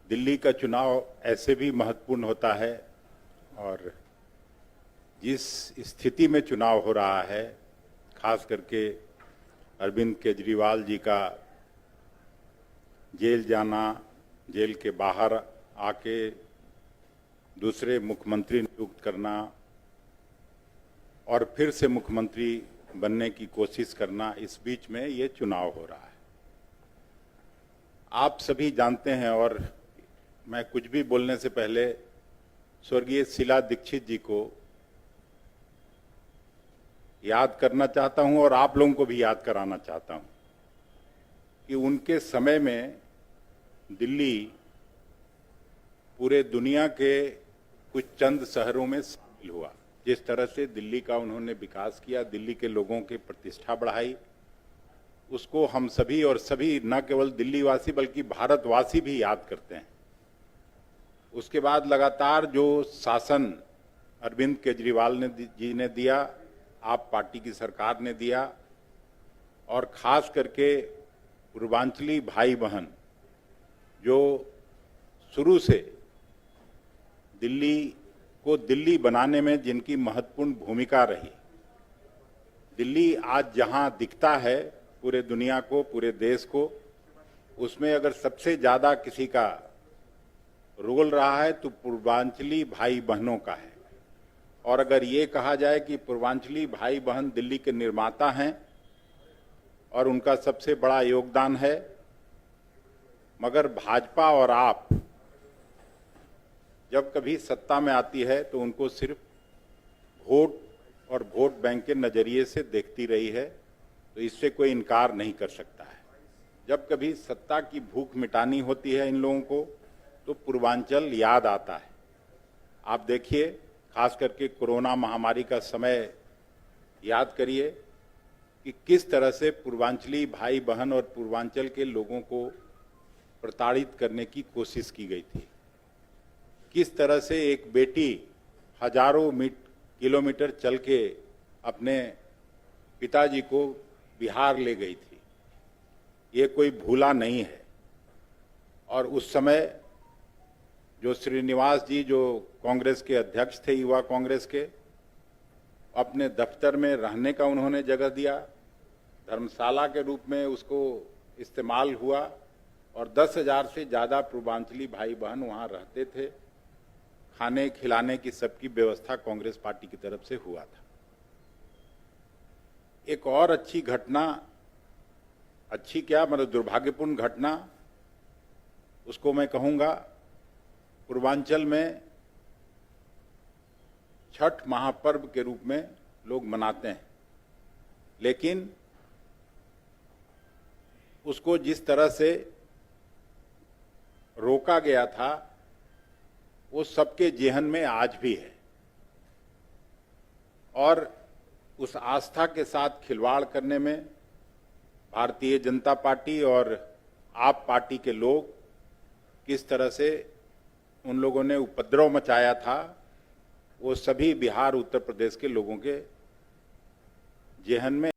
दिल्ली का चुनाव ऐसे भी महत्वपूर्ण होता है और जिस स्थिति में चुनाव हो रहा है, खास करके अरविंद केजरीवाल जी का जेल जाना, जेल के बाहर आके दूसरे मुख्यमंत्री नियुक्त करना और फिर से मुख्यमंत्री बनने की कोशिश करना, इस बीच में ये चुनाव हो रहा है। आप सभी जानते हैं और मैं कुछ भी बोलने से पहले स्वर्गीय शीला दीक्षित जी को याद करना चाहता हूं और आप लोगों को भी याद कराना चाहता हूं कि उनके समय में दिल्ली पूरे दुनिया के कुछ चंद शहरों में शामिल हुआ। जिस तरह से दिल्ली का उन्होंने विकास किया, दिल्ली के लोगों की प्रतिष्ठा बढ़ाई, उसको हम सभी और सभी न केवल दिल्ली वासी बल्कि भारतवासी भी याद करते हैं। उसके बाद लगातार जो शासन अरविंद केजरीवाल जी ने दिया, आप पार्टी की सरकार ने दिया और खास करके पूर्वांचली भाई बहन जो शुरू से दिल्ली को दिल्ली बनाने में जिनकी महत्वपूर्ण भूमिका रही, दिल्ली आज जहां दिखता है पूरे दुनिया को, पूरे देश को, उसमें अगर सबसे ज्यादा किसी का रोल रहा है तो पूर्वांचली भाई बहनों का है। और अगर ये कहा जाए कि पूर्वांचली भाई बहन दिल्ली के निर्माता हैं और उनका सबसे बड़ा योगदान है, मगर भाजपा और आप जब कभी सत्ता में आती है तो उनको सिर्फ वोट और वोट बैंक के नजरिए से देखती रही है, तो इससे कोई इनकार नहीं कर सकता है। जब कभी सत्ता की भूख मिटानी होती है इन लोगों को तो पूर्वांचल याद आता है। आप देखिए, खास करके कोरोना महामारी का समय याद करिए कि किस तरह से पूर्वांचली भाई बहन और पूर्वांचल के लोगों को प्रताड़ित करने की कोशिश की गई थी। किस तरह से एक बेटी हजारों किलोमीटर चल के अपने पिताजी को बिहार ले गई थी, ये कोई भूला नहीं है। और उस समय जो श्रीनिवास जी, जो कांग्रेस के अध्यक्ष थे, युवा कांग्रेस के, अपने दफ्तर में रहने का उन्होंने जगह दिया, धर्मशाला के रूप में उसको इस्तेमाल हुआ और 10,000 से ज्यादा पूर्वांचली भाई बहन वहां रहते थे। खाने खिलाने की सबकी व्यवस्था कांग्रेस पार्टी की तरफ से हुआ था। एक और अच्छी घटना, अच्छी क्या मतलब दुर्भाग्यपूर्ण घटना उसको मैं कहूंगा, पूर्वांचल में छठ महापर्व के रूप में लोग मनाते हैं, लेकिन उसको जिस तरह से रोका गया था वो सबके जेहन में आज भी है। और उस आस्था के साथ खिलवाड़ करने में भारतीय जनता पार्टी और आप पार्टी के लोग किस तरह से उन लोगों ने उपद्रव मचाया था, वो सभी बिहार उत्तर प्रदेश के लोगों के जेहन में